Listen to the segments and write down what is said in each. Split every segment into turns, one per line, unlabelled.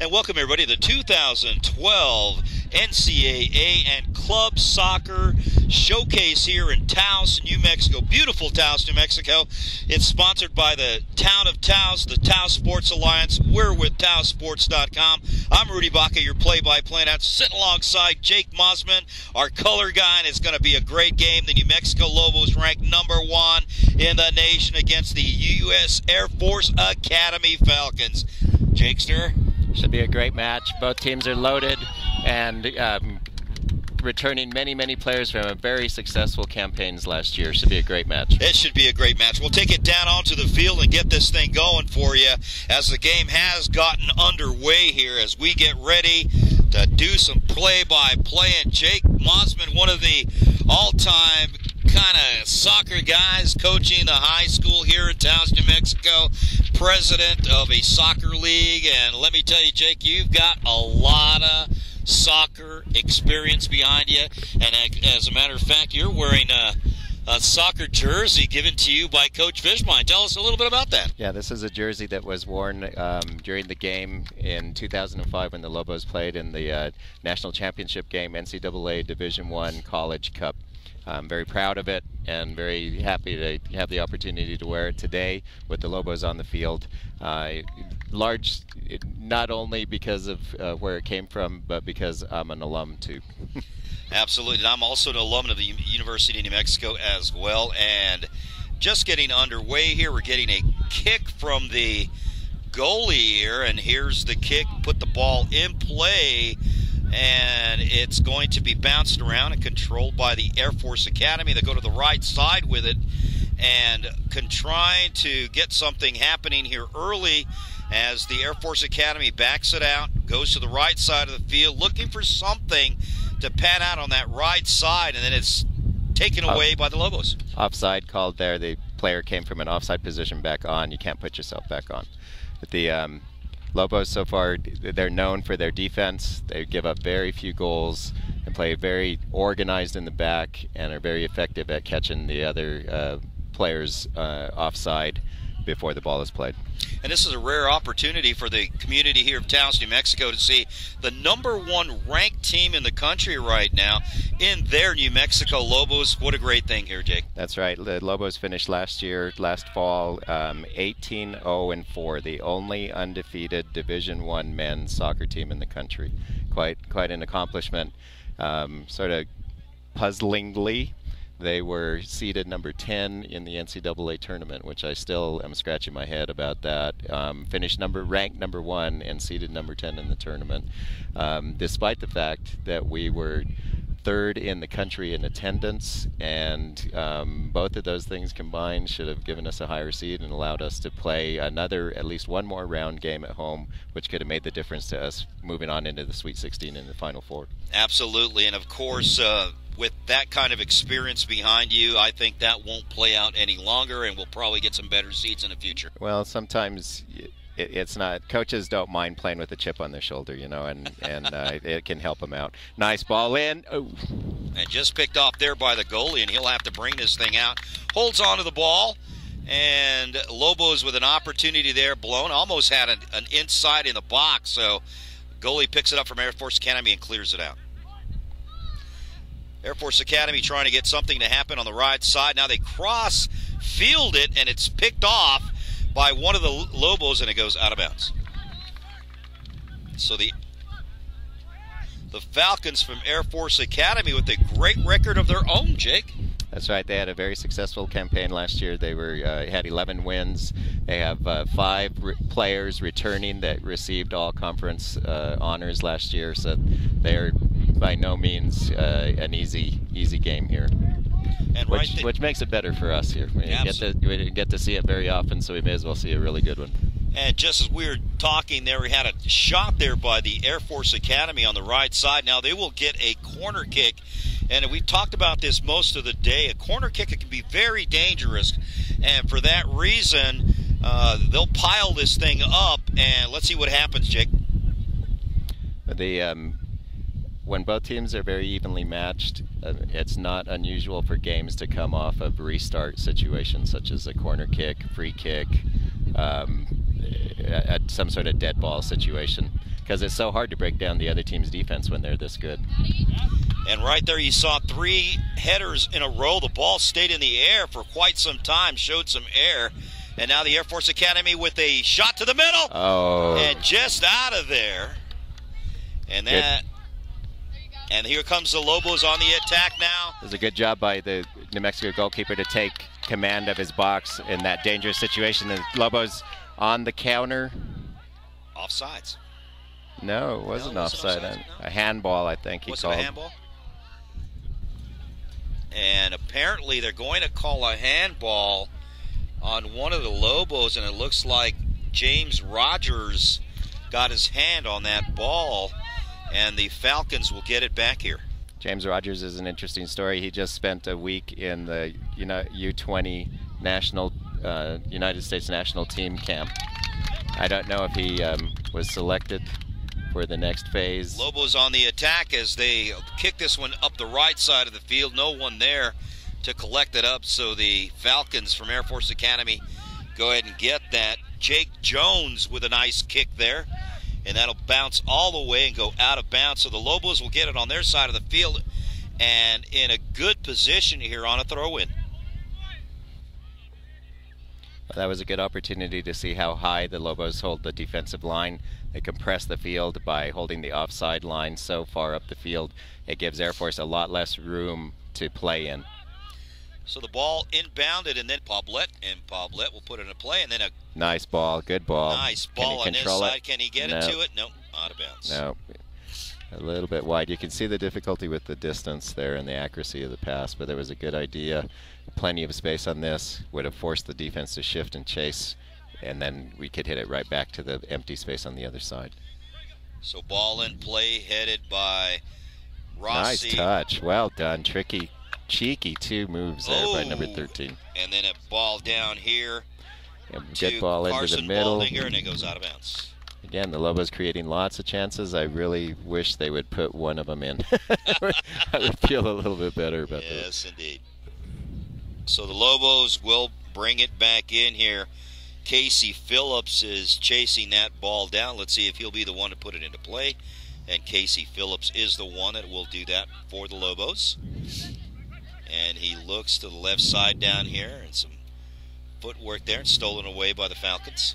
And welcome everybody to the 2012 NCAA and Club Soccer Showcase here in Taos, New Mexico. Beautiful Taos, New Mexico. It's sponsored by the Town of Taos, the Taos Sports Alliance. We're with TaosSports.com. I'm Rudy Baca, your play-by-play announcer, sitting alongside Jake Mosman, our color guy, and it's going to be a great game. The New Mexico Lobos ranked #1 in the nation against the U.S. Air Force Academy Falcons. Jakester?
Should be a great match. Both teams are loaded and returning many players from very successful campaigns last year. Should be a great match.
It should be a great match. We'll take it down onto the field and get this thing going for you as the game has gotten underway here as we get ready to do some play-by-play. And Jake Mosman, one of the all-time kind of soccer guys coaching the high school here in Taos, New Mexico, president of a soccer league. And let me tell you, Jake, you've got a lot of soccer experience behind you. And as a matter of fact, you're wearing a soccer jersey given to you by Coach Fishbein. Tell us a little bit about that.
Yeah, this is a jersey that was worn during the game in 2005 when the Lobos played in the National Championship game, NCAA Division I College Cup. I'm very proud of it and very happy to have the opportunity to wear it today with the Lobos on the field. Large, not only because of where it came from, but because I'm an alum too.
Absolutely. And I'm also an alum of the University of New Mexico as well. And just getting underway here, we're getting a kick from the goalie here. And here's the kick, put the ball in play. And it's going to be bounced around and controlled by the Air Force Academy. They go to the right side with it and trying to get something happening here early as the Air Force Academy backs it out, goes to the right side of the field, looking for something to pan out on that right side, and then it's taken away by the Lobos.
Offside called there. The player came from an offside position back on. You can't put yourself back on. But the Lobos so far, they're known for their defense. They give up very few goals and play very organized in the back and are very effective at catching the other players offside before the ball is played.
And this is a rare opportunity for the community here of Taos, New Mexico to see the #1 ranked team in the country right now in their New Mexico Lobos. What a great thing here, Jake.
That's right. The Lobos finished last fall 18-0-4, the only undefeated Division I men's soccer team in the country. Quite an accomplishment. Sort of puzzlingly, they were seeded #10 in the NCAA tournament, which I still am scratching my head about that. Finished ranked #1 and seeded #10 in the tournament, despite the fact that we were third in the country in attendance, and both of those things combined should have given us a higher seed and allowed us to play at least one more round game at home, which could have made the difference to us moving on into the Sweet 16 and the Final Four.
Absolutely, and of course, with that kind of experience behind you, I think that won't play out any longer, and we'll probably get some better seeds in the future.
Well, sometimes it's not. Coaches don't mind playing with a chip on their shoulder, you know, and it can help them out. Nice ball in. Oh.
And just picked off there by the goalie, and he'll have to bring this thing out. Holds on to the ball, and Lobos with an opportunity there, blown. Almost had an inside in the box, so goalie picks it up from Air Force Academy and clears it out. Air Force Academy trying to get something to happen on the right side. Now they cross-field it, and it's picked off by one of the Lobos, and it goes out of bounds. So the Falcons from Air Force Academy with a great record of their own, Jake.
That's right. They had a very successful campaign last year. They had 11 wins. They have 5 players returning that received all conference honors last year, so they're by no means an easy game here.
And
which makes it better for us here. We get to see it very often, so we may as well see a really good one.
And just as we were talking there, we had a shot there by the Air Force Academy on the right side. Now they will get a corner kick, and we've talked about this most of the day. A corner kick, it can be very dangerous, and for that reason, they'll pile this thing up, and let's see what happens, Jake.
When both teams are very evenly matched, it's not unusual for games to come off of restart situations such as a corner kick, free kick, some sort of dead ball situation. because it's so hard to break down the other team's defense when they're this good.
And right there you saw 3 headers in a row. The ball stayed in the air for quite some time, showed some air. And now the Air Force Academy with a shot to the middle.
Oh.
And just out of there. And that. And here comes the Lobos on the attack now.
It was a good job by the New Mexico goalkeeper to take command of his box in that dangerous situation. The Lobos on the counter.
Offsides.
No, it wasn't offside.
No.
A handball, I think he
was
called.
Was it a handball? And apparently they're going to call a handball on one of the Lobos, and it looks like James Rogers got his hand on that ball, and the Falcons will get it back here.
James Rogers is an interesting story. He just spent a week in the U20 national United States national team camp. I don't know if he was selected for the next phase.
Lobos on the attack as they kick this one up the right side of the field. No one there to collect it up, so the Falcons from Air Force Academy go ahead and get that. Jake Jones with a nice kick there, and that'll bounce all the way and go out of bounds. So the Lobos will get it on their side of the field and in a good position here on a throw-in.
Well, that was a good opportunity to see how high the Lobos hold the defensive line. They compress the field by holding the offside line so far up the field. It gives Air Force a lot less room to play in.
So the ball inbounded, and then Poblet will put it in play, and then a
nice ball, good ball.
Nice ball on this side. Can he get it to it? No, out of bounds.
No, a little bit wide. You can see the difficulty with the distance there and the accuracy of the pass, but there was a good idea. Plenty of space on this would have forced the defense to shift and chase, and then we could hit it right back to the empty space on the other side.
So ball in play, headed by Rossi.
Nice touch. Well done. Tricky, cheeky 2 moves there by number 13.
And then a ball down here.
Good ball into the middle.
Baldinger, and it goes out of bounds.
Again, the Lobos creating lots of chances. I really wish they would put one of them in. I would feel a little bit better about that.
Yes, indeed. So the Lobos will bring it back in here. Casey Phillips is chasing that ball down. Let's see if he'll be the one to put it into play. And Casey Phillips is the one that will do that for the Lobos. And he looks to the left side down here, and some footwork there, stolen away by the Falcons.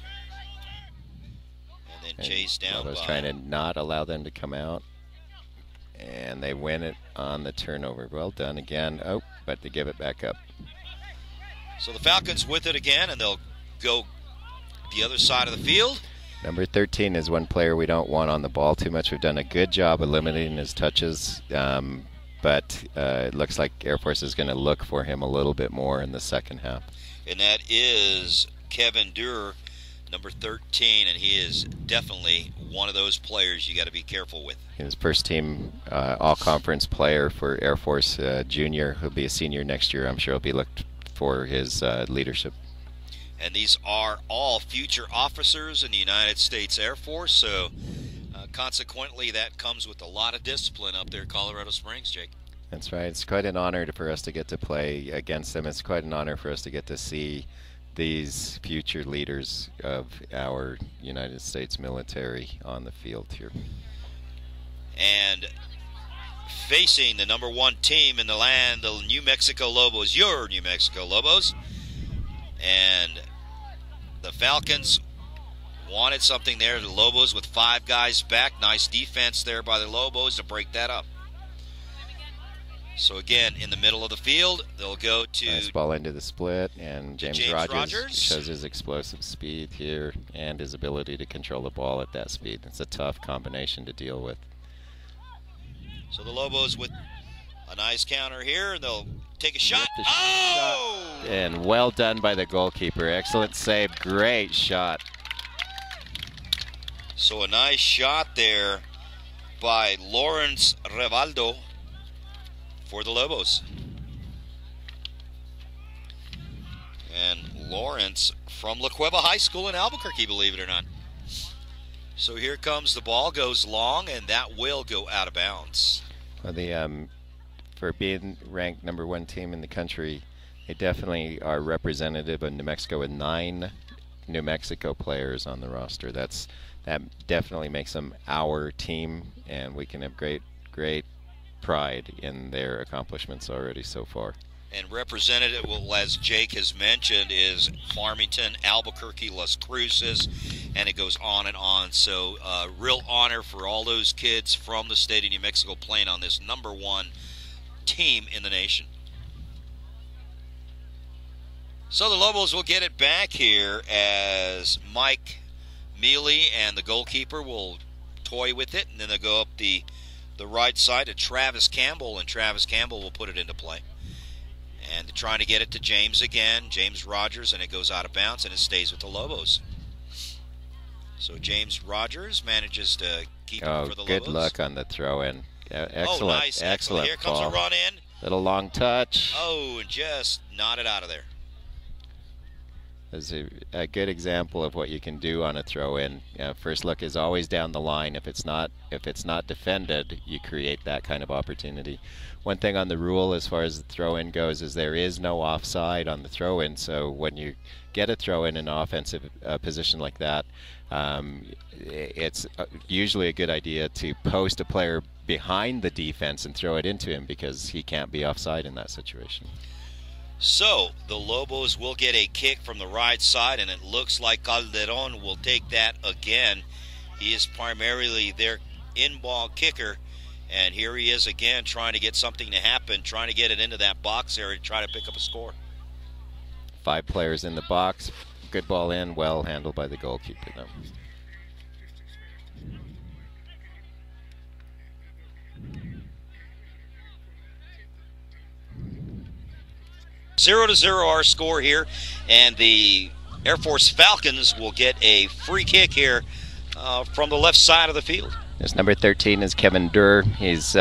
And then chased down
Lobos
by...
trying to not allow them to come out. And they win it on the turnover. Well done again. Oh, but they give it back up.
So the Falcons with it again, and they'll go the other side of the field.
Number 13 is one player we don't want on the ball too much. We've done a good job of limiting his touches, but it looks like Air Force is going to look for him a little bit more in the second half.
And that is Kevin Durer, number 13, and he is definitely one of those players you got to be careful with.
His first team all-conference player for Air Force junior. He'll be a senior next year. I'm sure he'll be looked for his leadership.
And these are all future officers in the United States Air Force, so consequently that comes with a lot of discipline up there in Colorado Springs, Jake.
That's right. It's quite an honor for us to get to play against them. It's quite an honor for us to get to see these future leaders of our United States military on the field here.
And facing the number 1 team in the land, the New Mexico Lobos, your New Mexico Lobos. And the Falcons wanted something there. The Lobos with 5 guys back. Nice defense there by the Lobos to break that up. So again, in the middle of the field, they'll go to...
Nice ball into the split, and James Rogers shows his explosive speed here and his ability to control the ball at that speed. It's a tough combination to deal with.
So the Lobos with a nice counter here, and they'll take a shot.
Oh! And well done by the goalkeeper. Excellent save. Great shot.
So a nice shot there by Lawrence Rivaldo for the Lobos. And Lawrence from La Cueva High School in Albuquerque, believe it or not. So here comes the ball, goes long, and that will go out of bounds.
Well, for being ranked number 1 team in the country, they definitely are representative of New Mexico with 9 New Mexico players on the roster. That's that definitely makes them our team, and we can have great pride in their accomplishments already so far.
And representative, well, as Jake has mentioned, is Farmington, Albuquerque, Las Cruces, and it goes on and on. So real honor for all those kids from the state of New Mexico playing on this #1 team in the nation. So the Lobos will get it back here as Mike Mealy and the goalkeeper will toy with it, and then they'll go up the right side to Travis Campbell, and Travis Campbell will put it into play. And trying to get it to James again, James Rogers, and it goes out of bounds, and it stays with the Lobos. So James Rogers manages to keep it for the Lobos.
Good luck on the throw-in. Excellent,
oh, nice.
Excellent
Here comes
ball.
a run in.
Little long touch.
Oh, and just knot it out of there.
Is a good example of what you can do on a throw-in. First look is always down the line. If it's not defended, you create that kind of opportunity. One thing on the rule as far as the throw-in goes is there is no offside on the throw-in. So when you get a throw-in in an offensive position like that, it's usually a good idea to post a player behind the defense and throw it into him, because he can't be offside in that situation.
So the Lobos will get a kick from the right side, and it looks like Calderon will take that again. He is primarily their in-ball kicker, and here he is again trying to get something to happen, trying to get it into that box area to try to pick up a score.
5 players in the box. Good ball in, well handled by the goalkeeper though.
0-0 our score here, and the Air Force Falcons will get a free kick here from the left side of the field.
This number 13 is Kevin Durr. He's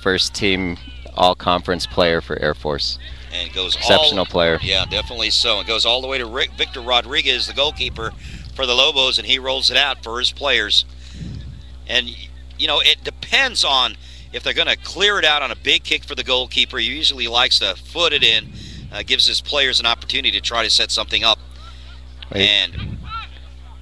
first team all-conference player for Air Force.
And goes
exceptional player.
Yeah, definitely so. It goes all the way to Victor Rodriguez, the goalkeeper for the Lobos, and he rolls it out for his players. And, you know, it depends on if they're going to clear it out on a big kick for the goalkeeper. He usually likes to foot it in, gives his players an opportunity to try to set something up. And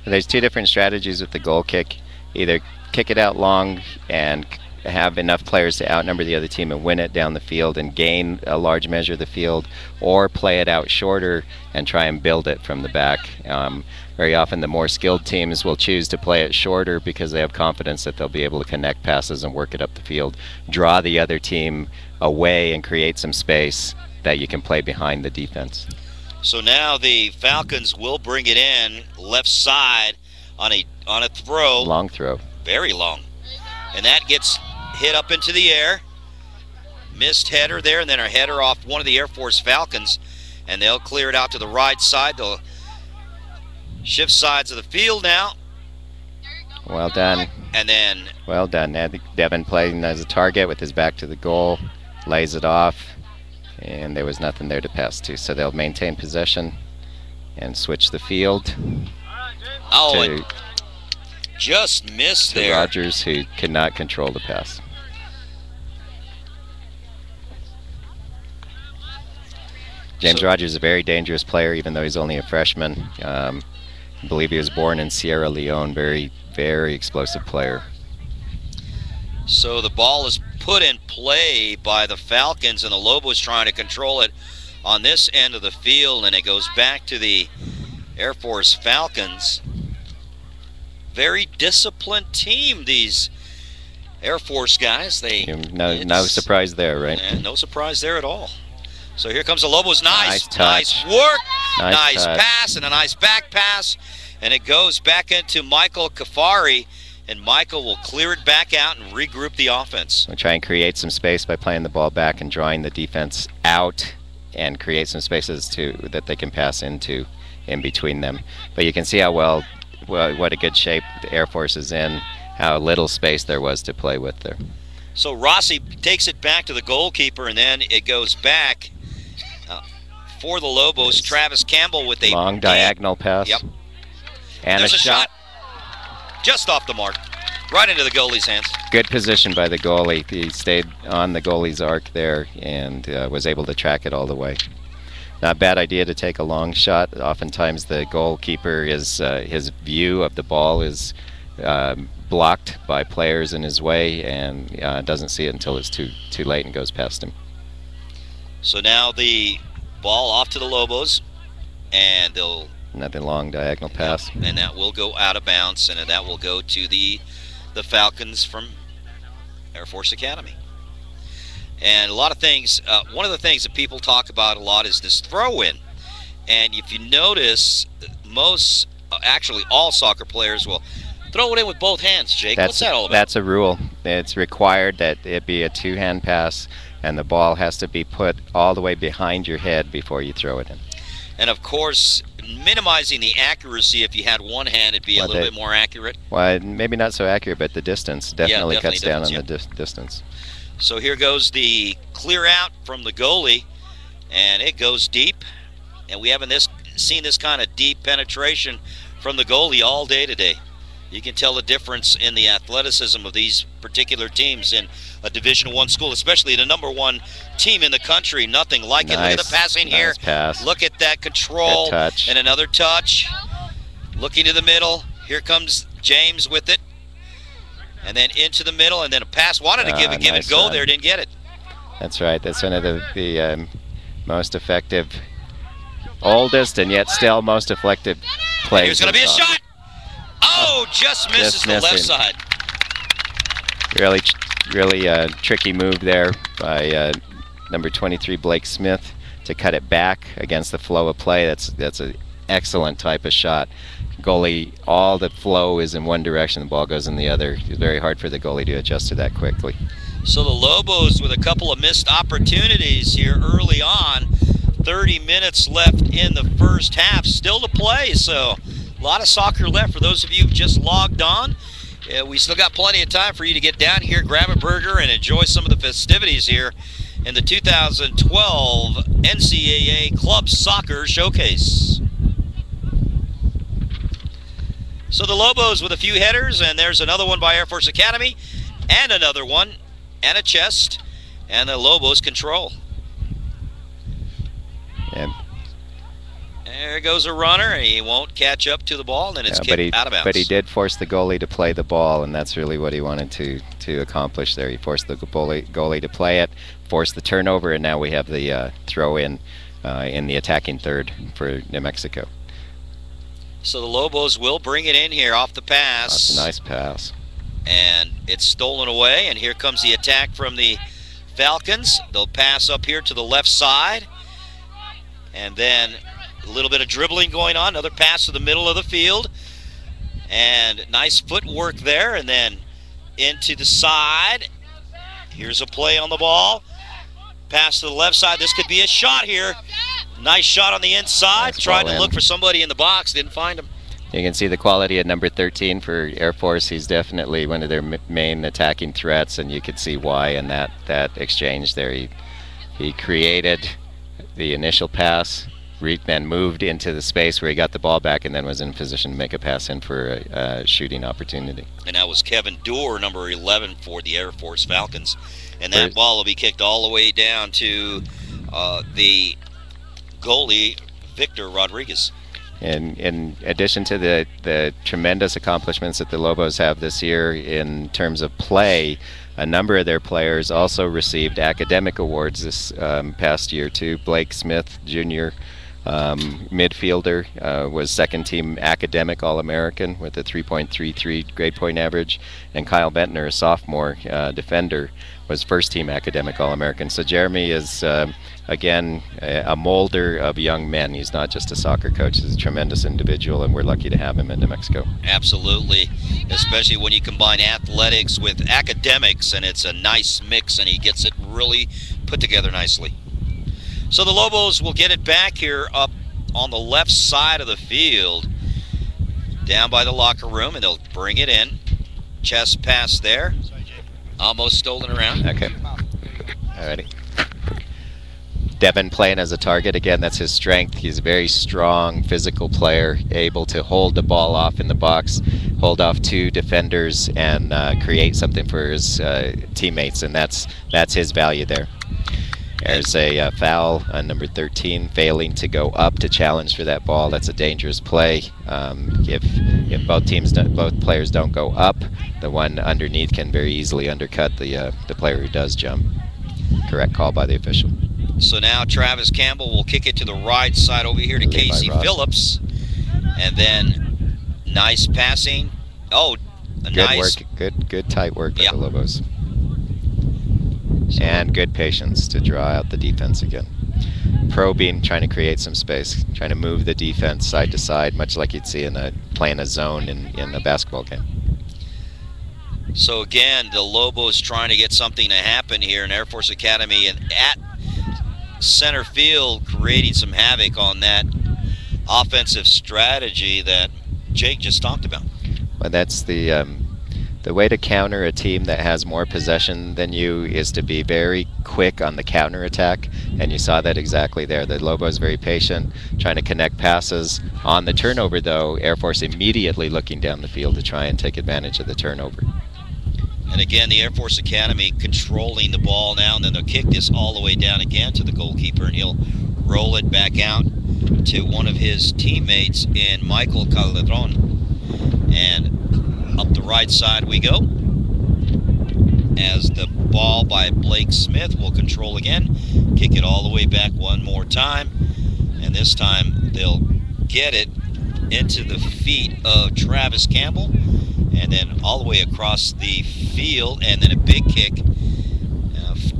there's 2 different strategies with the goal kick. Either kick it out long and have enough players to outnumber the other team and win it down the field and gain a large measure of the field, or play it out shorter and try and build it from the back. Very often the more skilled teams will choose to play it shorter because they have confidence that they'll be able to connect passes and work it up the field, draw the other team away and create some space that you can play behind the defense.
So now the Falcons will bring it in left side on a throw.
Long throw.
Very long. And that gets hit up into the air. Missed header there, and then a header off one of the Air Force Falcons. And they'll clear it out to the right side. They'll shift sides of the field now.
Well done.
And then...
Well done. Devin playing as a target with his back to the goal. Lays it off. And there was nothing there to pass to. So they'll maintain possession and switch the field.
Oh, and just missed there.
Rogers, who could not control the pass. James Rogers is a very dangerous player, even though he's only a freshman. I believe he was born in Sierra Leone. Very, very explosive player.
So the ball is put in play by the Falcons, and the Lobos trying to control it on this end of the field, and it goes back to the Air Force Falcons. Very disciplined team, these Air Force guys.
No surprise there, right?
No surprise there at all. So here comes the Lobos. Nice work, nice pass, and a nice back pass, and it goes back into Michael Kafari, and Michael will clear it back out and regroup the offense.
We'll try and create some space by playing the ball back and drawing the defense out, and create some spaces that they can pass into in between them. But you can see how what a good shape the Air Force is in, how little space there was to play with there.
So Rossi takes it back to the goalkeeper, and then it goes back for the Lobos. Travis Campbell with a
long diagonal pass.
Yep.
And
there's
a shot.
Just off the mark, right into the goalie's hands.
Good position by the goalie. He stayed on the goalie's arc there and was able to track it all the way. Not a bad idea to take a long shot. Oftentimes the goalkeeper is his view of the ball is blocked by players in his way, and doesn't see it until it's too late and goes past him.
So now the ball off to the Lobos, and they'll
another long diagonal pass,
and that will go out of bounds, and that will go to the Falcons from Air Force Academy. And a lot of things, one of the things that people talk about a lot is this throw-in. And if you notice, most, actually all soccer players will throw it in with both hands. Jake, what's that all about?
That's a rule. It's required that it be a two-hand pass, and the ball has to be put all the way behind your head before you throw it in.
And of course, minimizing the accuracy, if you had one hand, it'd be a little bit more accurate.
Well, maybe not so accurate, but the distance definitely cuts down on the distance.
So here goes the clear out from the goalie, and it goes deep. And we haven't seen this kind of deep penetration from the goalie all day today. You can tell the difference in the athleticism of these particular teams in a Division I school, especially the #1 team in the country. Nothing like it. Look at the passing here.
Pass.
Look at that control.
Good touch.
And another touch. Looking to the middle. Here comes James with it. And then into the middle, and then a pass. Wanted to give and go there, didn't get it.
That's right. That's one of the most effective, oldest, and yet still most effective plays.
Here's going to be a shot. Oh, just misses the left side.
Really tricky move there by number 23 Blake Smith to cut it back against the flow of play. That's an excellent type of shot. Goalie, all the flow is in one direction, the ball goes in the other. It's very hard for the goalie to adjust to that quickly.
So the Lobos with a couple of missed opportunities here early on. 30 minutes left in the first half, still to play, so a lot of soccer left for those of you who've just logged on. We still got plenty of time for you to get down here, grab a burger, and enjoy some of the festivities here in the 2012 NCAA Club Soccer Showcase. So the Lobos with a few headers, and there's another one by Air Force Academy, and another one, and a chest, and the Lobos control.
And
there goes a runner, and he won't catch up to the ball, and then it's kicked out of bounds.
But he did force the goalie to play the ball, and that's really what he wanted to accomplish there. He forced the goalie to play it, forced the turnover, and now we have the throw-in in the attacking third for New Mexico.
So the Lobos will bring it in here off the pass.
That's a nice pass.
And it's stolen away, and here comes the attack from the Falcons. They'll pass up here to the left side. And then a little bit of dribbling going on. Another pass to the middle of the field. And nice footwork there. And then into the side. Here's a play on the ball. Pass to the left side. This could be a shot here. Nice shot on the inside.
Nice
Trying to look for somebody in the box. Didn't find him.
You can see the quality of number 13 for Air Force. He's definitely one of their main attacking threats, and you could see why in that exchange there. He created the initial pass, then moved into the space where he got the ball back, and then was in position to make a pass in for a shooting opportunity.
And that was Kevin Doerr, number 11 for the Air Force Falcons. And that ball will be kicked all the way down to the goalie, Victor Rodriguez.
And in addition to the tremendous accomplishments that the Lobos have this year in terms of play, a number of their players also received academic awards this past year too. Blake Smith, junior midfielder, was second-team academic All-American with a 3.33 grade point average, and Kyle Bentner, a sophomore defender, was first-team academic All-American. So Jeremy is, again, a molder of young men. He's not just a soccer coach. He's a tremendous individual, and we're lucky to have him in New Mexico.
Absolutely, especially when you combine athletics with academics, and it's a nice mix, and he gets it really put together nicely. So the Lobos will get it back here up on the left side of the field, down by the locker room, and they'll bring it in. Chest pass there. Almost stolen around.
Okay. Alrighty. Devin playing as a target again. That's his strength. He's a very strong physical player, able to hold the ball off in the box, hold off two defenders, and create something for his teammates, and that's his value there. There's a foul on number 13, failing to go up to challenge for that ball. That's a dangerous play. If both players don't go up, the one underneath can very easily undercut the player who does jump. Correct call by the official.
So now Travis Campbell will kick it to the right side over here to Casey Phillips. And then nice passing. Oh,
good work. Good tight work by the Lobos. And good patience to draw out the defense again. Probing, trying to create some space, trying to move the defense side to side, much like you'd see playing a zone in a basketball game.
So again, the Lobos trying to get something to happen here in Air Force Academy, and at center field creating some havoc on that offensive strategy that Jake just talked about.
Well, that's the way to counter a team that has more possession than you is to be very quick on the counter attack, and you saw that exactly there. The Lobos very patient, trying to connect passes. On the turnover, though, Air Force immediately looking down the field to try and take advantage of the turnover.
And again, the Air Force Academy controlling the ball now, and then they'll kick this all the way down again to the goalkeeper, and he'll roll it back out to one of his teammates in Michael Calderon. And up the right side we go, as the ball by Blake Smith will control again, kick it all the way back one more time, and this time they'll get it into the feet of Travis Campbell, and then all the way across the field, and then a big kick.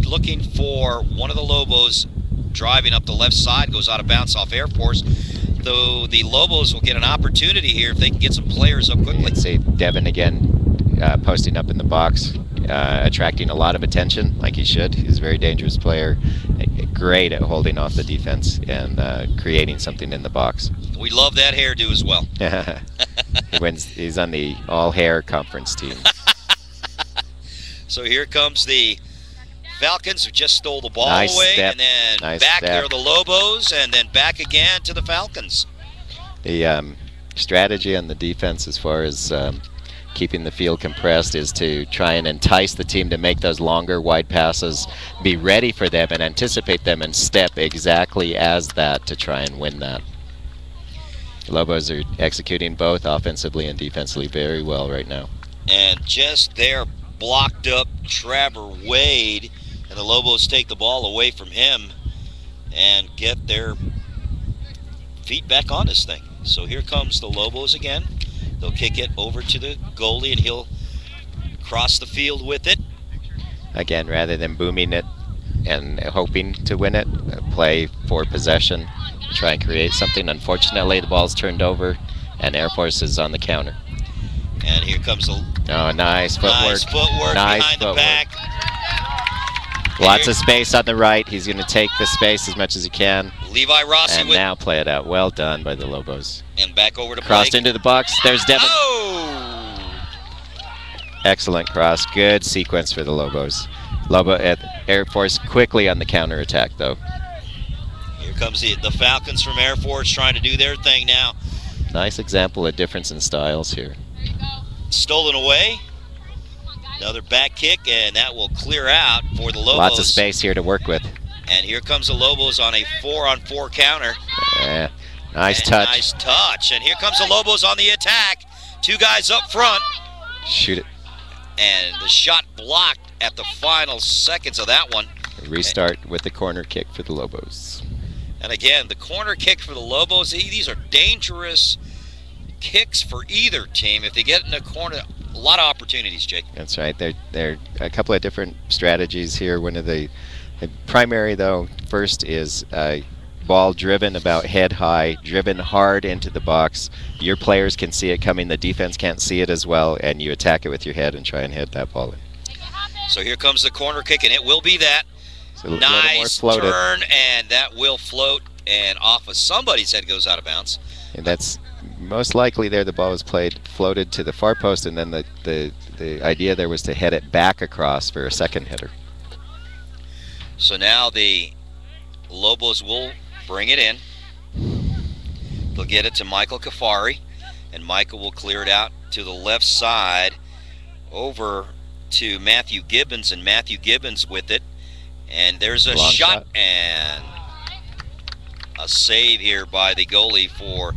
Looking for one of the Lobos driving up the left side, goes out of bounds off Air Force. Though the Lobos will get an opportunity here if they can get some players up quickly.
Let's see, Devin again posting up in the box, attracting a lot of attention like he should. He's a very dangerous player, great at holding off the defense and creating something in the box.
We love that hairdo as well.
He's on the all-hair conference team.
So here comes the Falcons, who just stole the ball
nice
away,
step.
And then
nice
back
step.
there are the Lobos, and then back again to the Falcons.
The strategy on the defense as far as keeping the field compressed is to try and entice the team to make those longer wide passes, be ready for them and anticipate them and step exactly as that to try and win that. The Lobos are executing both offensively and defensively very well right now.
And just there blocked up Trevor Wade, and the Lobos take the ball away from him and get their feet back on this thing. So here comes the Lobos again. They'll kick it over to the goalie, and he'll cross the field with it.
Again, rather than booming it and hoping to win it, play for possession, try and create something. Unfortunately, the ball's turned over, and Air Force is on the counter.
And here comes the
nice footwork.
Nice footwork behind the back.
Lots of space on the right. He's going to take the space as much as he can.
Levi Rossi
and now play it out. Well done by the Lobos.
And back over to
Crossed
Blake.
into the box. There's Devin.
Oh!
Excellent cross. Good sequence for the Lobos. Air Force quickly on the counterattack, though.
Here comes the Falcons from Air Force trying to do their thing now.
Nice example of difference in styles here.
Stolen away. Another back kick, and that will clear out for the Lobos.
Lots of space here to work with.
And here comes the Lobos on a 4-on-4 counter.
Yeah, nice touch.
Nice touch. And here comes the Lobos on the attack. Two guys up front.
Shoot it.
And the shot blocked at the final seconds of that one.
Restart with the corner kick for the Lobos.
And again, the corner kick for the Lobos, these are dangerous kicks for either team. If they get in the corner, a lot of opportunities, Jake.
That's right. There are a couple of different strategies here. One of the primary, though, first is ball driven about head high, driven hard into the box. Your players can see it coming. The defense can't see it as well, and you attack it with your head and try and hit that ball in.
So here comes the corner kick, and it will be that.
So
nice turn, and that will float, and off of somebody's head goes out of bounds.
And that's most likely there. The ball was floated to the far post, and then the idea there was to head it back across for a second hitter.
So now the Lobos will bring it in. They'll get it to Michael Kafari, and Michael will clear it out to the left side over to Matthew Gibbons, and Matthew Gibbons with it And there's a
Long
shot and a save here by the goalie for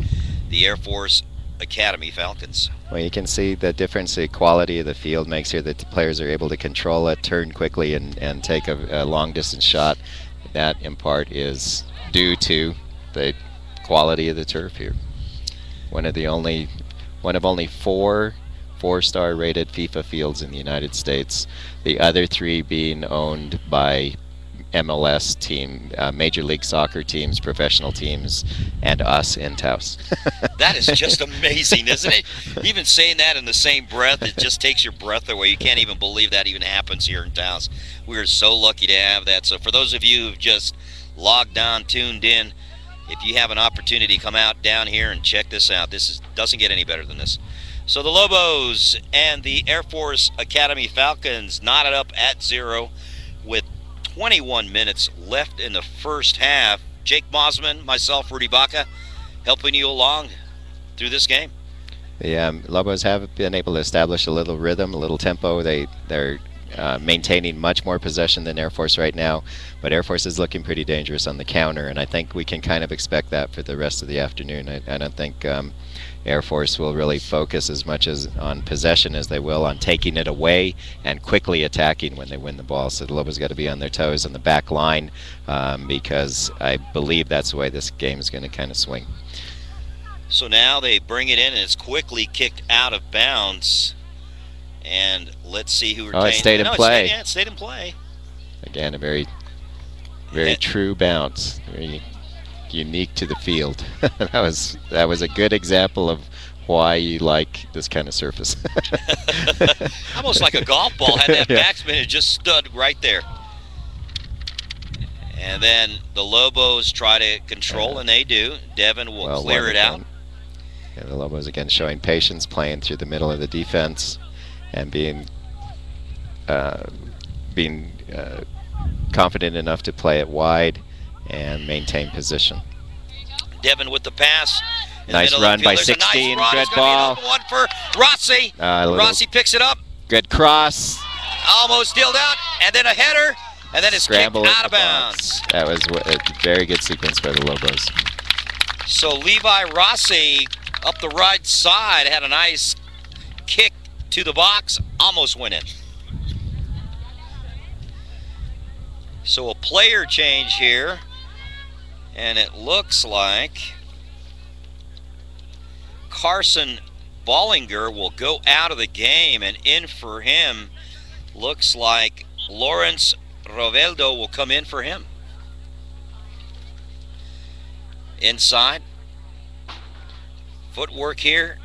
the Air Force Academy Falcons.
Well, you can see the difference the quality of the field makes here, that the players are able to control it, turn quickly, and take a long-distance shot. That, in part, is due to the quality of the turf here. One of only four four-star rated FIFA fields in the United States, the other three being owned by MLS team, Major League Soccer teams, professional teams, and us in Taos.
That is just amazing, isn't it? Even saying that in the same breath, it just takes your breath away. You can't even believe that even happens here in Taos. We are so lucky to have that. So for those of you who've just logged on, tuned in, if you have an opportunity, come out down here and check this out. Doesn't get any better than this. So the Lobos and the Air Force Academy Falcons knotted up at 0 with 21 minutes left in the first half. Jake Mosman, myself, Rudy Baca, helping you along through this game.
The Lobos have been able to establish a little rhythm, a little tempo. They're maintaining much more possession than Air Force right now, but Air Force is looking pretty dangerous on the counter, and I think we can kind of expect that for the rest of the afternoon. I don't think Air Force will really focus as much as on possession as they will on taking it away and quickly attacking when they win the ball. So the Lobos got to be on their toes on the back line, because I believe that's the way this game is going to kind of swing.
So now they bring it in, and it's quickly kicked out of bounds. And let's see who retained.
Oh, it stayed in play.
It stayed in play.
Again, a very true bounce. Very unique to the field. that was a good example of why you like this kind of surface.
Almost like a golf ball. Had that backspin, it just stood right there. And then the Lobos try to control, and they do. Devin will clear it out.
Yeah, the Lobos again showing patience, playing through the middle of the defense, and being confident enough to play it wide and maintain position.
Devin with the pass.
Nice run by 16.
Nice
good ball.
One for Rossi. Rossi picks it up.
Good cross.
Almost dealed out, and then a header, and then it's kicked out of bounds.
That was a very good sequence by the Lobos.
So Levi Rossi up the right side had a nice kick to the box, almost went in. So a player change here, and it looks like Carson Bollinger will go out of the game, and in for him looks like Lawrence Roveldo will come in for him. Inside. Footwork here.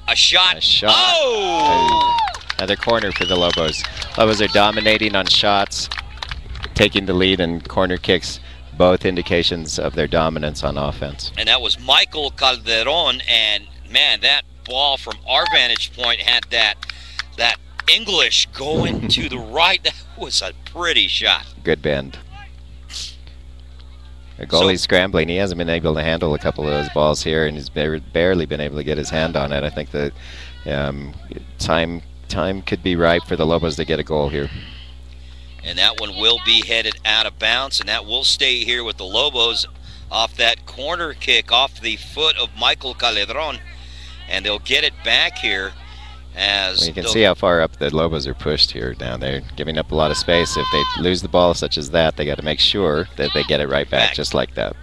A shot. Oh!
Another corner for the Lobos. Lobos are dominating on shots, taking the lead in corner kicks, both indications of their dominance on offense.
And that was Michael Calderon, and man, that ball from our vantage point had that English going to the right. That was a pretty shot.
Good bend. The goalie's scrambling. He hasn't been able to handle a couple of those balls here, and he's barely been able to get his hand on it. I think the time could be ripe for the Lobos to get a goal here.
And that one will be headed out of bounds, and that will stay here with the Lobos off that corner kick off the foot of Michael Calderon, and they'll get it back here. As
you can see how far up the Lobos are pushed here. Now they're giving up a lot of space. If they lose the ball such as that, they got to make sure that they get it right back just like that.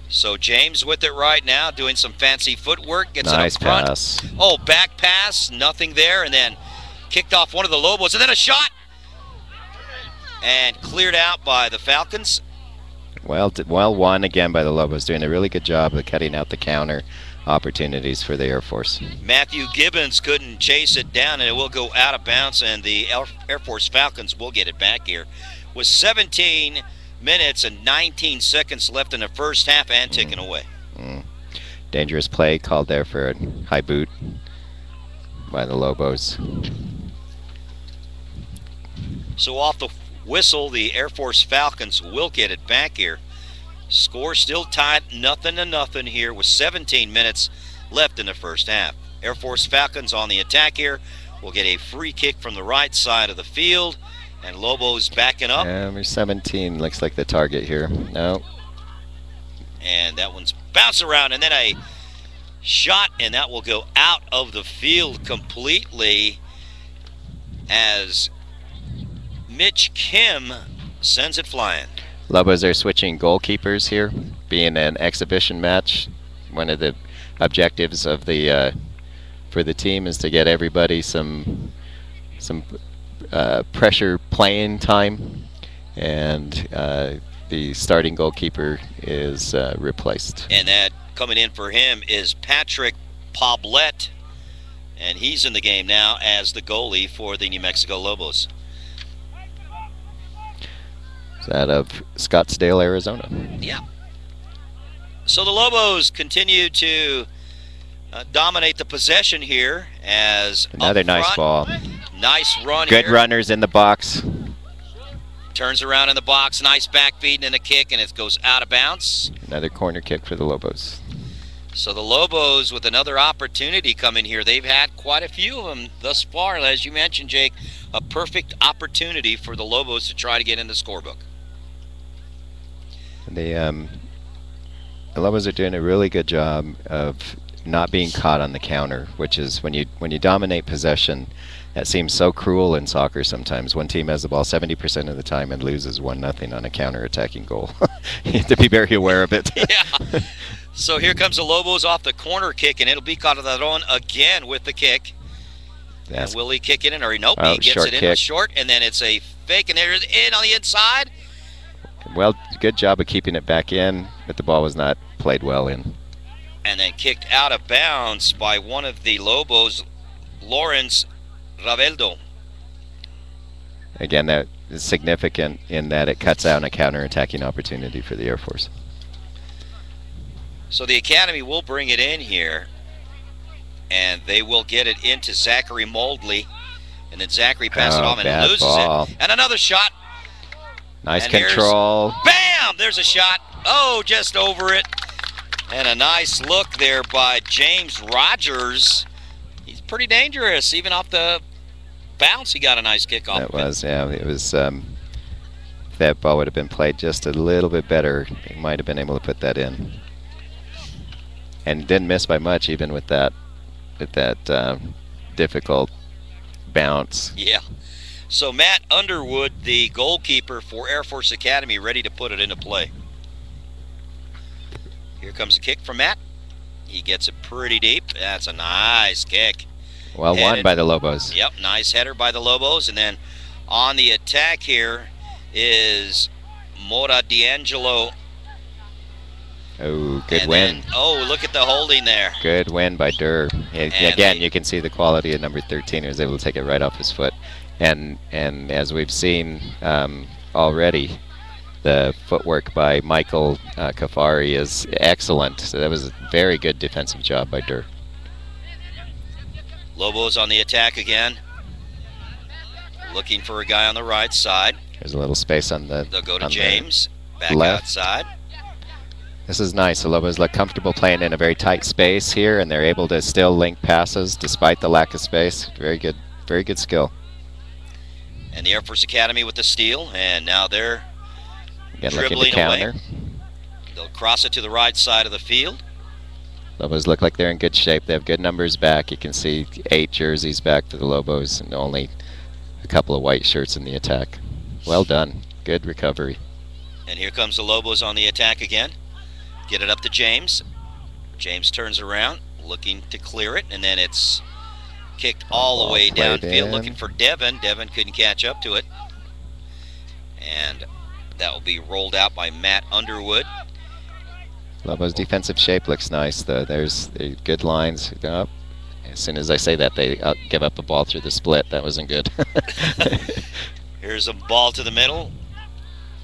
So James with it right now, doing some fancy footwork. Gets
nice
it up front.
Pass.
Oh, back pass, nothing there, and then kicked off one of the Lobos, and then a shot, and cleared out by the Falcons.
Well won again by the Lobos, doing a really good job of cutting out the counter opportunities for the Air Force.
Matthew Gibbons couldn't chase it down, and it will go out of bounds, and the Air Force Falcons will get it back here with 17 minutes and 19 seconds left in the first half and ticking away.
Dangerous play called there for a high boot by the Lobos.
So off the whistle, the Air Force Falcons will get it back here. Score still tied 0-0 here with 17 minutes left in the first half. Air Force Falcons on the attack here will get a free kick from the right side of the field, And Lobos backing up.
Number 17 looks like the target here. No.
And that one's bounced around, and then a shot, and that will go out of the field completely as Mitch Kim sends it flying.
Lobos are switching goalkeepers here, being an exhibition match. One of the objectives of the for the team is to get everybody some pressure playing time, and the starting goalkeeper is replaced.
And that coming in for him is Patrick Poblet, and he's in the game now as the goalie for the New Mexico Lobos.
It's out of Scottsdale, Arizona.
Yeah. So the Lobos continue to dominate the possession here as
another nice ball.
Nice run
Good
here.
runners in the box.
Turns around in the box, nice back feed and a kick, and it goes out of bounds.
Another corner kick for the Lobos.
So the Lobos with another opportunity coming here. They've had quite a few of them thus far. As you mentioned, Jake, a perfect opportunity for the Lobos to try to get in the scorebook.
The Lobos are doing a really good job of not being caught on the counter, which is when you dominate possession. That seems so cruel in soccer sometimes. One team has the ball 70% of the time and loses 1-0 on a counter-attacking goal. You have to be very aware of it.
Yeah. So here comes the Lobos off the corner kick, and it'll be Calderon again with the kick.
Yes.
And will he kick it in? Or nope,
Oh,
he gets
short
it in
kick.
with short, and then it's a fake, and there's in on the inside.
Well, good job of keeping it back in, but the ball was not played well in.
And then kicked out of bounds by one of the Lobos, Lawrence Raveldo.
Again, that is significant in that it cuts out a counter-attacking opportunity for the Air Force.
So the Academy will bring it in here, and they will get it into Zachary Moldley, and then Zachary passes it off and
bad
loses
ball.
it. And another shot.
Nice
And here's-
control.
Bam! There's a shot. Oh, just over it. And a nice look there by James Rogers. He's pretty dangerous. Even off the bounce, he got a nice kick off.
That was, yeah, it was, if that ball would have been played just a little bit better, he might have been able to put that in. And didn't miss by much, even with that difficult bounce.
Yeah. So Matt Underwood, the goalkeeper for Air Force Academy, ready to put it into play. Here comes a kick from Matt. He gets it pretty deep. That's a nice kick.
Well won
Headed.
by the Lobos.
Yep, nice header by the Lobos. And then on the attack here is Mora D'Angelo.
Oh, good
And
win.
then- oh, look at the holding there.
Good win by Durr.
And
Again,
they-
you can see the quality of number 13. He was able to take it right off his foot. And as we've seen already, the footwork by Michael Kafari is excellent. So that was a very good defensive job by Durr.
Lobos on the attack again. Looking for a guy on the right side.
There's a little space on the.
They'll go to
on the
James. Back
left.
outside.
This is nice. The Lobos look comfortable playing in a very tight space here, and they're able to still link passes despite the lack of space. Very good skill.
And the Air Force Academy with the steal. And now they're
Again, looking to
dribbling away.
counter.
They'll cross it to the right side of the field.
Lobos look like they're in good shape. They have good numbers back. You can see 8 jerseys back for the Lobos and only a couple of white shirts in the attack. Well done. Good recovery.
And here comes the Lobos on the attack again. Get it up to James. James turns around, looking to clear it, and then it's kicked all the
Ball
way
played
downfield,
in.
looking for Devin. Devin couldn't catch up to it. And that will be rolled out by Matt Underwood.
Lobos' defensive shape looks nice, though. There's the good lines. Oh, as soon as I say that, they give up the ball through the split. That wasn't good.
Here's a ball to the middle,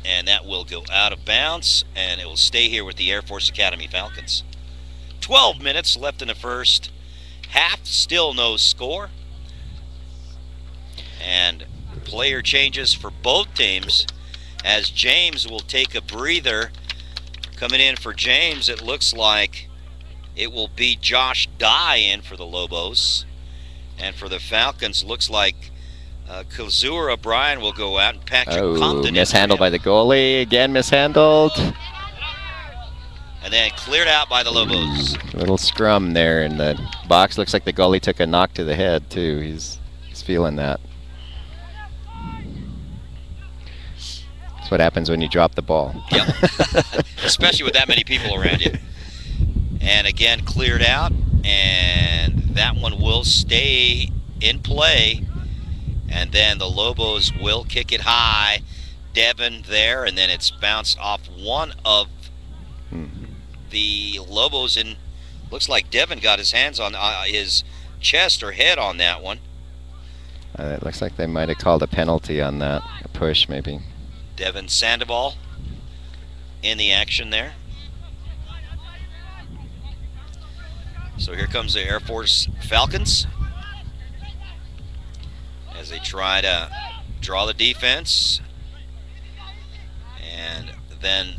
and that will go out of bounds, and it will stay here with the Air Force Academy Falcons. 12 minutes left in the first half, still no score. And player changes for both teams as James will take a breather. Coming in for James, it looks like it will be Josh Dye in for the Lobos. And for the Falcons, looks like Kazura Bryan will go out, and Patrick Compton.
Mishandled by the goalie. Again mishandled.
And then cleared out by the Lobos.
Little scrum there in the box. Looks like the goalie took a knock to the head, too. He's feeling that. That's what happens when you drop the ball.
Yep. Especially with that many people around you. And again, cleared out. And that one will stay in play. And then the Lobos will kick it high. Devin there, and then it's bounced off one of the Lobos, and looks like Devin got his hands on his chest or head on that one.
It looks like they might have called a penalty on that, a push maybe.
Devin Sandoval in the action there. So here comes the Air Force Falcons as they try to draw the defense, and then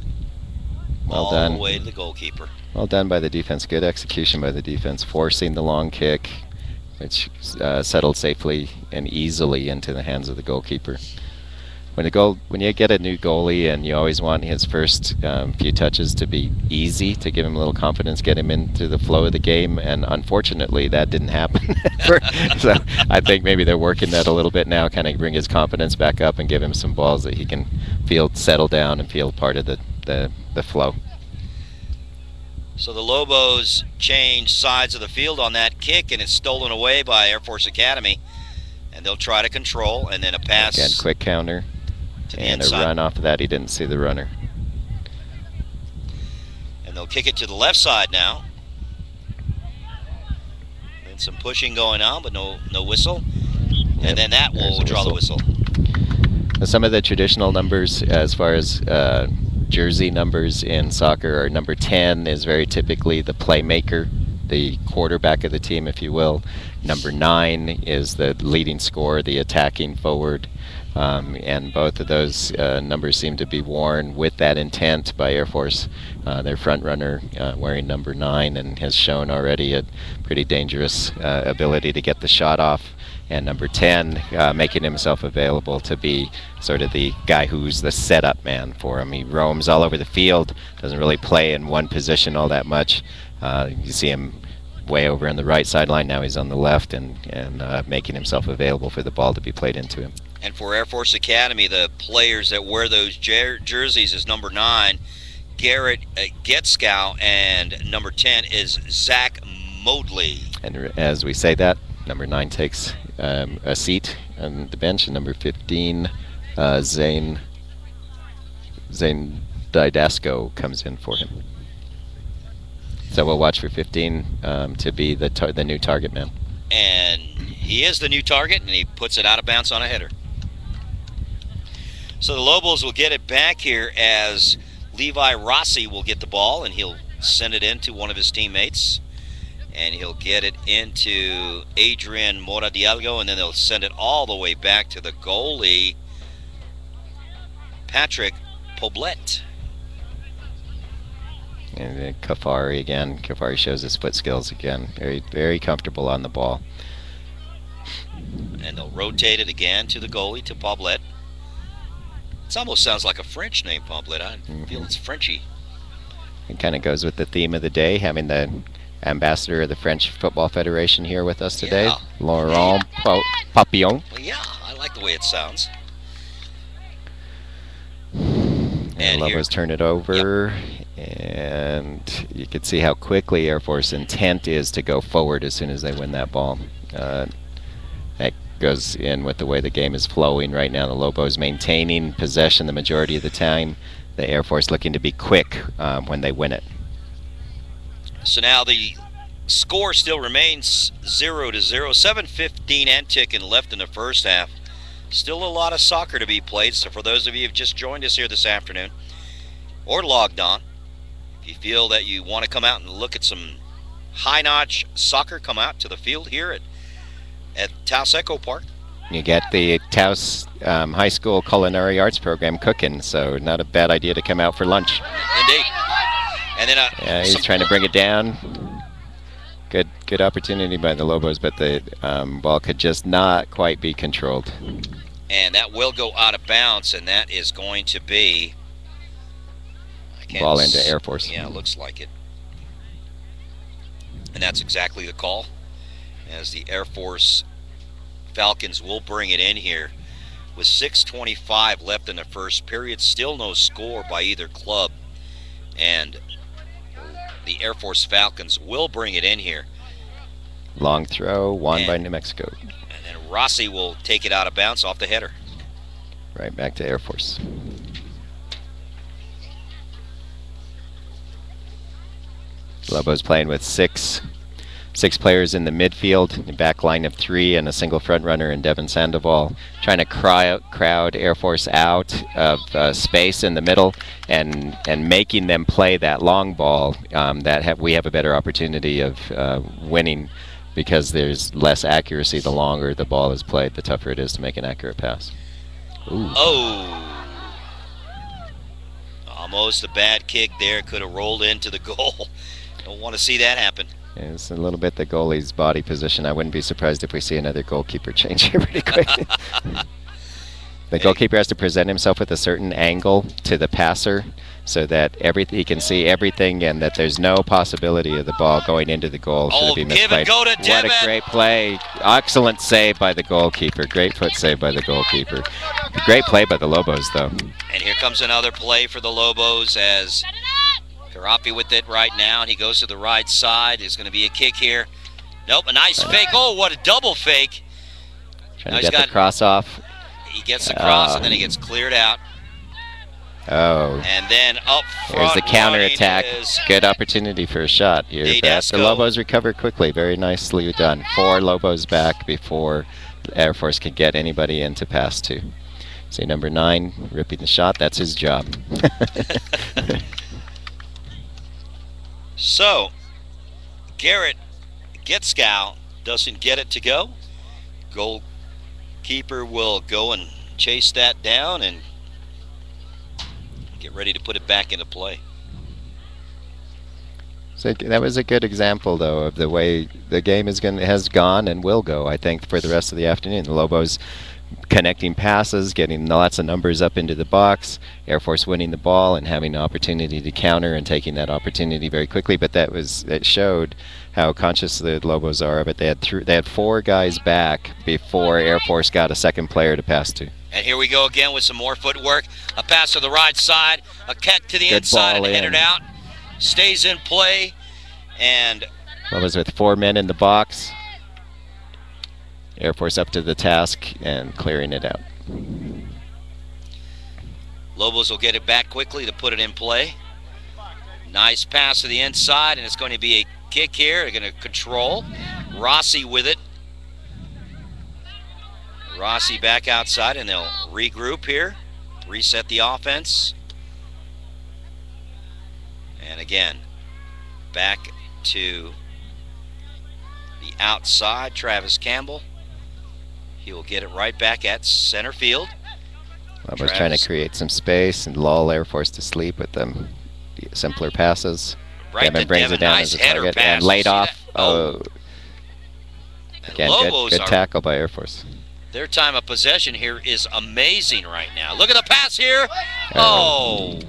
well
all
done.
the way to the goalkeeper.
Well done by the defense. Good execution by the defense, forcing the long kick, which settled safely and easily into the hands of the goalkeeper. When you get a new goalie, and you always want his first few touches to be easy, to give him a little confidence, get him into the flow of the game, and unfortunately that didn't happen. So I think maybe they're working that a little bit now, kind of bring his confidence back up and give him some balls that he can feel settle down and feel part of the flow.
So the Lobos change sides of the field on that kick, and it's stolen away by Air Force Academy. And they'll try to control, and then a pass.
Again, quick counter. And a run off of that. He didn't see the runner.
And they'll kick it to the left side now. And some pushing going on, but no whistle. Yep. And then that will draw the whistle.
Some of the traditional numbers as far as jersey numbers in soccer are number 10 is very typically the playmaker, the quarterback of the team, if you will. Number 9 is the leading scorer, the attacking forward. And both of those numbers seem to be worn with that intent by Air Force. Their front runner wearing number 9 and has shown already a pretty dangerous ability to get the shot off. And number 10 making himself available to be sort of the guy who's the setup man for him. He roams all over the field, doesn't really play in one position all that much. You see him way over on the right sideline. Now he's on the left and making himself available for the ball to be played into him.
And for Air Force Academy, the players that wear those jerseys is number 9, Garrett Getskow, and number 10 is Zach Modley.
And as we say that, number 9 takes a seat on the bench, and number 15, Zane Didasco comes in for him. So we'll watch for 15 to be the new target man.
And he is the new target, and he puts it out of bounds on a header. So the Lobos will get it back here as Levi Rossi will get the ball, and he'll send it in to one of his teammates. And he'll get it into Adrian Moradialgo, and then they'll send it all the way back to the goalie, Patrick Poblet.
And then Kafari again. Kafari shows his foot skills again. Very, very comfortable on the ball.
And they'll rotate it again to the goalie, to Poblet. It almost sounds like a French name, Poblet. I feel it's Frenchy.
It kind of goes with the theme of the day, having the ambassador of the French Football Federation here with us today,
yeah.
Laurent Papillon.
Well, yeah, I like the way it sounds.
And Lobos turn it over, and you can see how quickly Air Force intent is to go forward as soon as they win that ball. That goes in with the way the game is flowing right now. The Lobos maintaining possession the majority of the time. The Air Force looking to be quick when they win it.
So now the score still remains 0-0. 7:15 and ticking left in the first half. Still a lot of soccer to be played. So for those of you who've just joined us here this afternoon or logged on, if you feel that you want to come out and look at some high-notch soccer, come out to the field here at Taos Echo Park.
You get the Taos High School Culinary Arts program cooking, so not a bad idea to come out for lunch.
Indeed. And then
he's trying to bring it down. Good opportunity by the Lobos, but the ball could just not quite be controlled.
And that will go out of bounds, and that is going to be...
Ball into Air Force.
Yeah, it looks like it. And that's exactly the call, as the Air Force Falcons will bring it in here. With 6:25 left in the first period, still no score by either club. And the Air Force Falcons will bring it in here.
Long throw, won by New Mexico.
And then Rossi will take it out of bounds off the header.
Right back to Air Force. Lobos playing with six players in the midfield, a back line of 3, and a single front runner in Devin Sandoval, trying to crowd Air Force out of space in the middle and making them play that long ball. We have a better opportunity of winning, because there's less accuracy. The longer the ball is played, the tougher it is to make an accurate pass. Ooh.
Oh! Almost a bad kick there. Could have rolled into the goal. Don't want to see that happen.
It's a little bit the goalie's body position. I wouldn't be surprised if we see another goalkeeper change here pretty quick. The goalkeeper has to present himself with a certain angle to the passer so that he can see everything, and that there's no possibility of the ball going into the goal should it be misplayed.
Go to
what a great play. Excellent save by the goalkeeper. Great foot save by the goalkeeper. Great play by the Lobos, though.
And here comes another play for the Lobos as Karapi with it right now, and he goes to the right side. There's going to be a kick here. Nope, a nice fake. Oh, what a double fake.
Trying to get the cross off.
He gets the cross, and then he gets cleared out.
Oh.
And then up front.
Here's the counter-attack. Good opportunity for a shot here. But the Lobos recover quickly. Very nicely done. 4 Lobos back before Air Force can get anybody in to pass to. See number 9 ripping the shot. That's his job.
So, Garrett Getskow doesn't get it to go. Goalkeeper will go and chase that down and get ready to put it back into play.
So that was a good example, though, of the way the game has gone and will go, I think, for the rest of the afternoon. The Lobos connecting passes, getting lots of numbers up into the box, Air Force winning the ball and having an opportunity to counter and taking that opportunity very quickly. But it showed how conscious the Lobos are of it. They had 4 guys back before Air Force got a second player to pass to.
And here we go again with some more footwork. A pass to the right side, a kick to the inside and headed out. Stays in play, and
Lobos with 4 men in the box. Air Force up to the task and clearing it out.
Lobos will get it back quickly to put it in play. Nice pass to the inside, and it's going to be a kick here. They're going to control. Rossi with it. Rossi back outside, and they'll regroup here, reset the offense. And again, back to the outside, Travis Campbell. He'll get it right back at center field.
Lobos trying to create some space and lull Air Force to sleep with them simpler passes.
Right,
Devin brings it down as a target and laid off. Oh. Again, good tackle by Air Force.
Their time of possession here is amazing right now. Look at the pass here. Oh.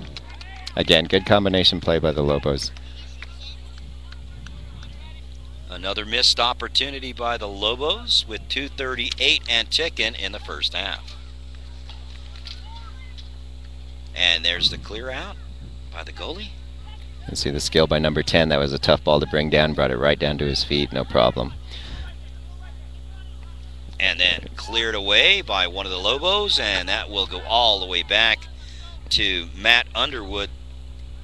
Again, good combination play by the Lobos.
Another missed opportunity by the Lobos with 2:38 and ticking in the first half. And there's the clear out by the goalie.
You see the skill by number 10. That was a tough ball to bring down. Brought it right down to his feet. No problem.
And then cleared away by one of the Lobos, and that will go all the way back to Matt Underwood,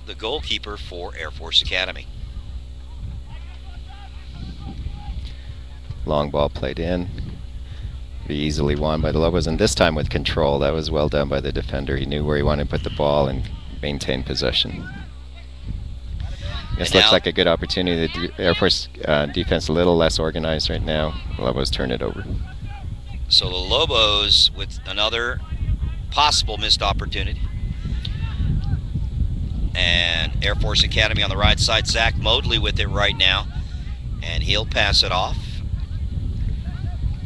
the goalkeeper for Air Force Academy.
Long ball played in. Be easily won by the Lobos, and this time with control. That was well done by the defender. He knew where he wanted to put the ball and maintain possession. This looks like a good opportunity. The Air Force defense a little less organized right now. The Lobos turn it over.
So the Lobos with another possible missed opportunity. And Air Force Academy on the right side. Zach Moodley with it right now. And he'll pass it off.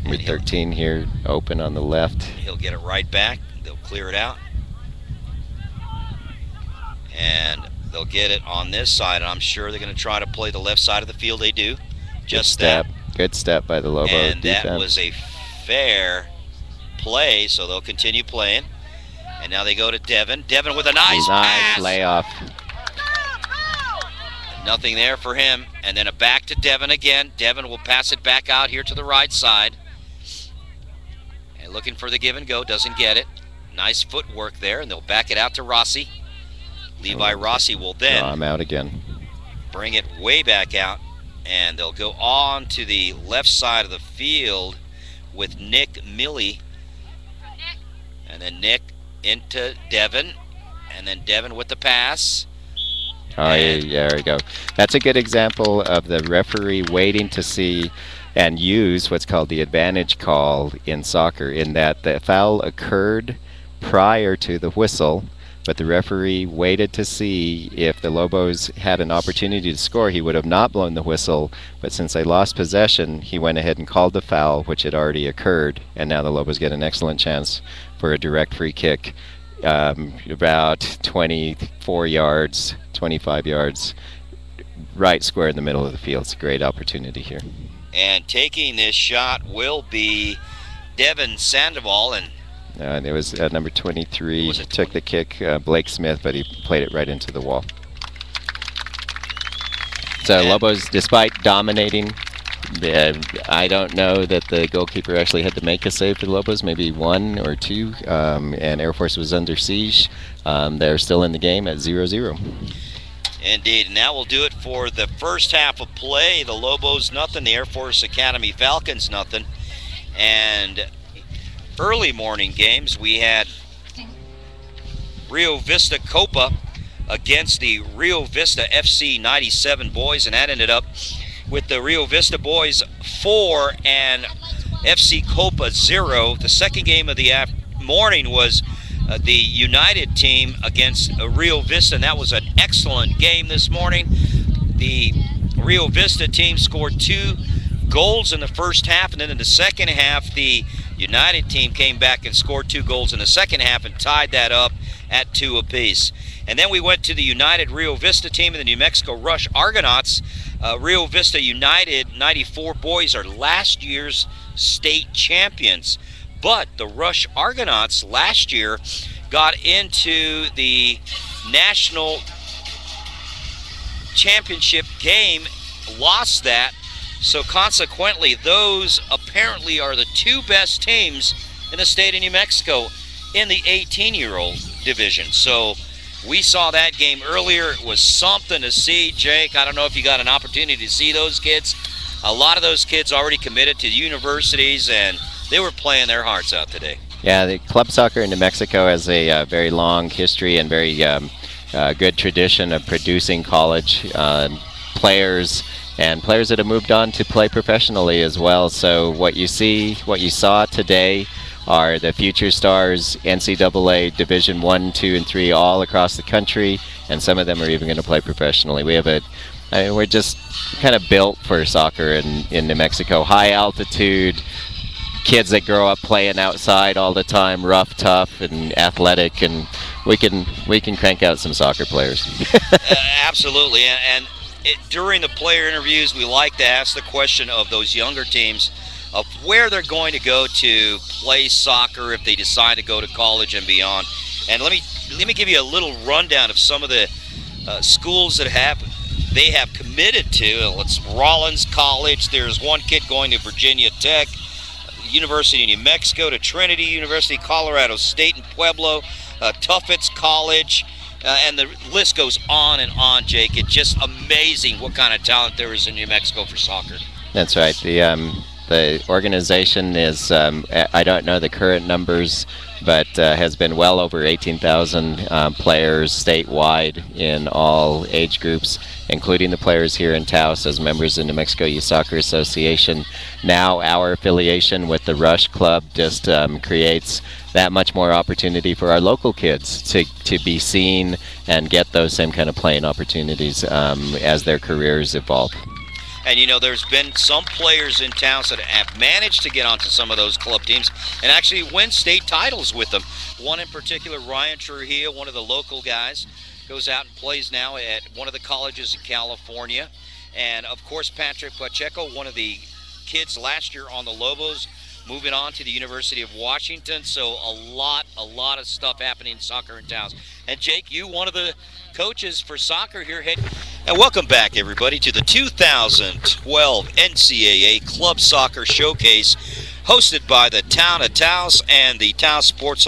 With 13 here, open on the left.
He'll get it right back. They'll clear it out. And they'll get it on this side. And I'm sure they're going to try to play the left side of the field. They do. Just that.
Good step by the Lobo
and
defense.
That was a fair play, so they'll continue playing. And now they go to Devin. Devin with a nice pass.
Layoff.
Nothing there for him. And then a back to Devin again. Devin will pass it back out here to the right side. And looking for the give and go. Doesn't get it. Nice footwork there. And they'll back it out to Rossi. Levi Rossi will then
I'm out again.
Bring it way back out. And they'll go on to the left side of the field with Nick Milley. And then Nick into Devin. And then Devin with the pass.
Oh, yeah, there we go. That's a good example of the referee waiting to see and use what's called the advantage call in soccer, in that the foul occurred prior to the whistle, but the referee waited to see if the Lobos had an opportunity to score. He would have not blown the whistle, but since they lost possession, he went ahead and called the foul, which had already occurred, and now the Lobos get an excellent chance for a direct free kick. About 24 yards, 25 yards, right square in the middle of the field. It's a great opportunity here.
And taking this shot will be Devin Sandoval. And
there was number 23. Took the kick, Blake Smith, but he played it right into the wall. So Lobos, despite dominating, I don't know that the goalkeeper actually had to make a save for the Lobos, maybe one or two, and Air Force was under siege. They're still in the game at 0-0.
Indeed, and that will do it for the first half of play. The Lobos nothing, the Air Force Academy Falcons nothing. And early morning games, we had Rio Vista Copa against the Rio Vista FC 97 boys, and that ended up with the Rio Vista boys 4 and FC Copa 0. The second game of the morning was the United team against Rio Vista, and that was an excellent game this morning. The Rio Vista team scored 2 goals in the first half, and then in the second half, the United team came back and scored 2 goals in the second half and tied that up at 2 apiece. And then we went to the United Rio Vista team and the New Mexico Rush Argonauts. Rio Vista United 94 boys are last year's state champions. But the Rush Argonauts last year got into the national championship game, lost that. So consequently, those apparently are the 2 best teams in the state of New Mexico in the 18-year-old division. So we saw that game earlier. It was something to see, Jake. I don't know if you got an opportunity to see those kids. A lot of those kids already committed to universities, and they were playing their hearts out today.
Yeah, the club soccer in New Mexico has a very long history and very good tradition of producing college players and players that have moved on to play professionally as well. So what you saw today are the future stars, NCAA Division 1, 2, and 3 all across the country, and some of them are even going to play professionally. We have we're just kind of built for soccer in New Mexico. High altitude, kids that grow up playing outside all the time, rough, tough, and athletic, and we can crank out some soccer players.
Absolutely, and during the player interviews, we like to ask the question of those younger teams of where they're going to go to play soccer if they decide to go to college and beyond. And let me give you a little rundown of some of the schools that they have committed to. It's Rollins College. There's one kid going to Virginia Tech, University of New Mexico, to Trinity University, Colorado State in Pueblo, Tufts College, and the list goes on and on, Jake. It's just amazing what kind of talent there is in New Mexico for soccer.
That's right. The organization is, I don't know the current numbers, but has been well over 18,000 players statewide in all age groups, including the players here in Taos as members of the New Mexico Youth Soccer Association. Now our affiliation with the Rush Club just creates that much more opportunity for our local kids to be seen and get those same kind of playing opportunities as their careers evolve.
And you know, there's been some players in towns that have managed to get onto some of those club teams and actually win state titles with them. One in particular, Ryan Trujillo, one of the local guys, goes out and plays now at one of the colleges in California. And of course, Patrick Pacheco, one of the kids last year on the Lobos, moving on to the University of Washington. So a lot of stuff happening in soccer in towns. And Jake, you one of the coaches for soccer here. And welcome back, everybody, to the 2012 NCAA Club Soccer Showcase, hosted by the Town of Taos and the Taos Sports